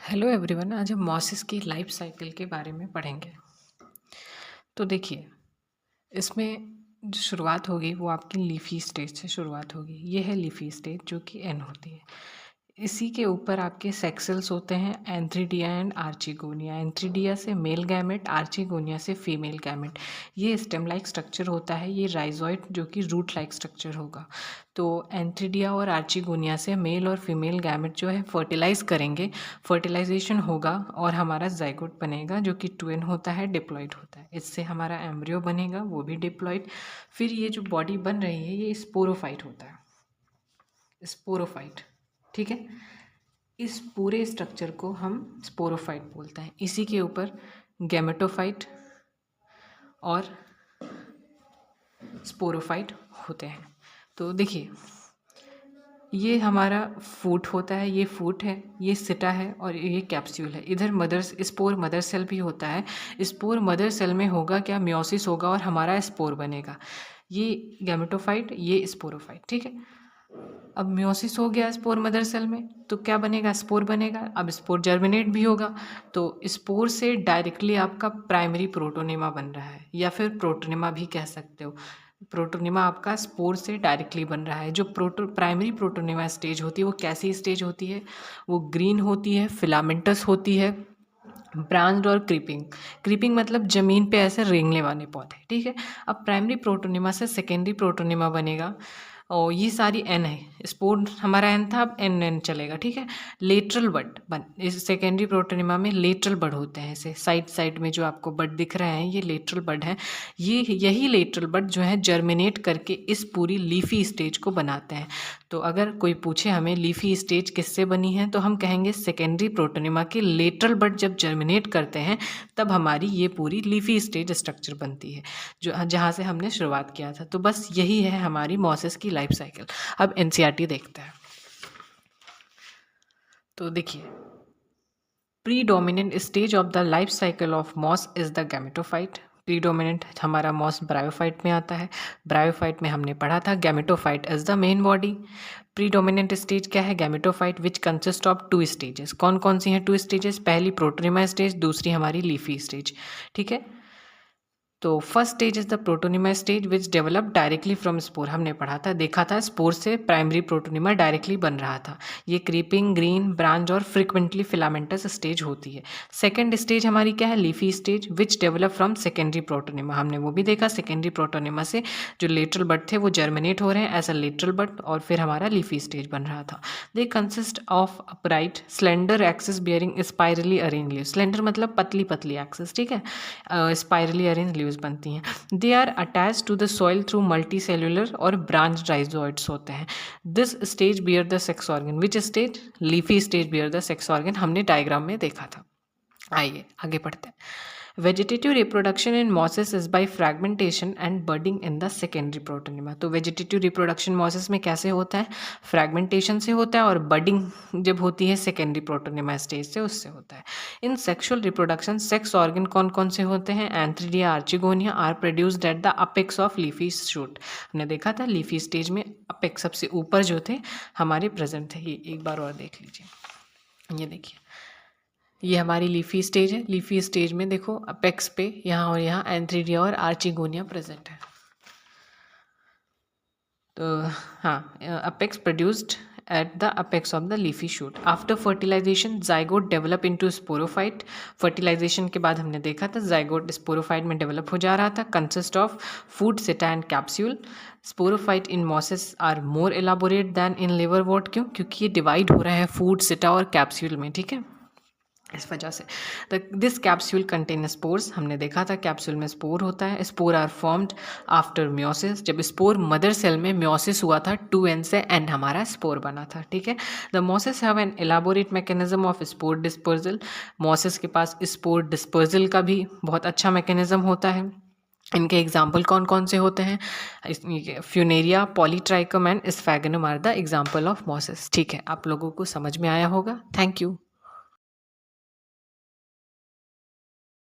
Hello everyone, आज हम mosses की लाइफ साइकिल के बारे में पढ़ेंगे। तो देखिए, इसमें जो शुरुआत होगी वो आपकी लीफी स्टेज से शुरुआत होगी। ये है लीफी स्टेज जो कि एन होती है। इसी के ऊपर आपके सेक्सल्स होते हैं एंथ्रीडिया एंड आर्चिगोनिया। एंथ्रीडिया से मेल गैमेट, आर्चिगोनिया से फीमेल गैमेट। ये स्टेम लाइक स्ट्रक्चर होता है। ये राइजोइड जो कि रूट लाइक स्ट्रक्चर होगा। तो एंथ्रीडिया और आर्चिगोनिया से मेल और फीमेल गैमेट जो है फर्टिलाइज करेंगे, फर्टिलाइजेशन होगा और हमारा जाइगोट बनेगा जो कि ट्विन होता है, डिप्लॉइड होता है। इससे हमारा एम्ब्रियो बनेगा, वो भी डिप्लॉइड। फिर ये जो बॉडी बन रही है ये स्पोरोफाइट होता है, स्पोरोफाइट। ठीक है, इस पूरे स्ट्रक्चर को हम स्पोरोफाइट बोलते हैं। इसी के ऊपर गैमेटोफाइट और स्पोरोफाइट होते हैं। तो देखिए, ये हमारा फूट होता है, ये फूट है, ये सिटा है और ये कैप्सूल है। इधर स्पोर मदर सेल भी होता है। स्पोर मदर सेल में होगा क्या, मियोसिस होगा और हमारा स्पोर बनेगा। ये गैमेटोफाइट, ये स्पोरोफाइट। ठीक है, अब मियोसिस हो गया स्पोर मदर सेल में तो क्या बनेगा, स्पोर बनेगा। अब स्पोर जर्मिनेट भी होगा तो स्पोर से डायरेक्टली आपका प्राइमरी प्रोटोनेमा बन रहा है, या फिर प्रोटोनेमा भी कह सकते हो। प्रोटोनेमा आपका स्पोर से डायरेक्टली बन रहा है। जो प्राइमरी प्रोटोनेमा स्टेज होती है वो कैसी स्टेज होती है, वो ग्रीन होती है, फिलामेंटस होती है, ब्रांच्ड और क्रीपिंग। क्रीपिंग मतलब जमीन पे ऐसे रेंगने वाले पौधे। ठीक है, अब प्राइमरी प्रोटोनेमा से सेकेंडरी प्रोटोनेमा बनेगा और ये सारी एन है। स्पोर हमारा एन था, अब एन एन चलेगा। ठीक है, लेटरल बड बन, इस सेकेंडरी प्रोटोनेमा में लेटरल बड होते हैं। ऐसे साइड साइड में जो आपको बड दिख रहे हैं ये लेटरल बड है। यही लेटरल बड जो है जर्मिनेट करके इस पूरी लीफी स्टेज को बनाते हैं। तो अगर कोई पूछे हमें लीफी स्टेज किससे बनी है तो हम कहेंगे सेकेंडरी प्रोटोनेमा के लेटरल बड जब जर्मिनेट करते हैं तब हमारी ये पूरी लीफी स्टेज स्ट्रक्चर बनती है, जो जहाँ से हमने शुरुआत किया था। तो बस यही है हमारी मॉसेस की लाइफ साइकिल। अब एनसीईआरटी देखते हैं। तो देखिए, predominant stage of the life cycle of moss is the gametophyte. Predominant हमारा मॉस ब्रायोफाइट में आता है। ब्रायोफाइट में हमने पढ़ा था gametophyte is the main body. Predominant stage क्या है, gametophyte, which consist of 2 stages. कौन कौन सी हैं 2 स्टेजेस, पहली प्रोटोनिमा स्टेज, दूसरी हमारी लीफी स्टेज। ठीक है, तो first stage is the protonema stage which develop directly from spore. हमने पढ़ा था, देखा था, स्पोर से प्राइमरी प्रोटोनिमा डायरेक्टली बन रहा था। ये क्रीपिंग, ग्रीन, ब्रांच और फ्रिक्वेंटली फिलामेंटस स्टेज होती है। सेकेंड स्टेज हमारी क्या है, leafy stage which develop from secondary protonema. हमने वो भी देखा, सेकेंडरी प्रोटोनिमा से जो लेटरल बड थे वो जर्मिनेट हो रहे हैं एज अ लेटरल बड और फिर हमारा लीफी स्टेज बन रहा था। They consist of upright slender axis bearing spirally arrange leaves. Slender मतलब पतली पतली एक्सिस। ठीक है, स्पाइरली अरेंज बनती हैं। They are attach to the soil through multi cellular और ब्रांच राइजोइड्स होते हैं। This stage bear the sex organ. Which stage, leafy stage bear the sex organ, हमने डायग्राम में देखा था। आइए आगे बढ़ते हैं। Vegetative reproduction in mosses is by fragmentation and budding in the secondary protonema. तो वेजिटेटिव रिप्रोडक्शन मॉसेस में कैसे होता है, फ्रैगमेंटेशन से होता है और बर्डिंग जब होती है सेकेंडरी प्रोटोनिमा स्टेज से, उससे होता है। In sexual reproduction sex organ कौन कौन से होते हैं, antheridia, archegonia are produced at the apex of leafy shoot. हमने देखा था लीफी स्टेज में अपेक्स सबसे ऊपर जो थे हमारे प्रेजेंट थे। ये एक बार और देख लीजिए, ये देखिए, ये हमारी लीफी स्टेज है। लीफी स्टेज में देखो अपेक्स पे यहाँ और यहाँ एंथ्रीडिया और आर्चिगोनिया प्रेजेंट है। तो हाँ, apex produced at the apex of the leafy shoot. After fertilization zygote develop into sporophyte. Fertilization के बाद हमने देखा था जाइगोट स्पोरोफाइट में डेवलप हो जा रहा था। Consist of foot, seta and capsule. Sporophyte in mosses are more elaborate than in liverwort. क्यों, क्योंकि ये डिवाइड हो रहा है फूड, सिटा और कैप्सूल में। ठीक है, इस वजह से दिस कैप्सूल कंटेन स्पोर्स। हमने देखा था कैप्सूल में स्पोर होता है। Spore are formed after meiosis. जब स्पोर मदर सेल में म्योसिस हुआ था 2n से n हमारा स्पोर बना था। ठीक है, the mosses have an elaborate mechanism of spore dispersal. Mosses के पास स्पोर डिस्पर्जल का भी बहुत अच्छा मैकेनिज्म होता है। इनके एग्जाम्पल कौन कौन से होते हैं, Funaria, Polytrichum and Sphagnum are the example of mosses. ठीक है, आप लोगों को समझ में आया होगा। Thank you.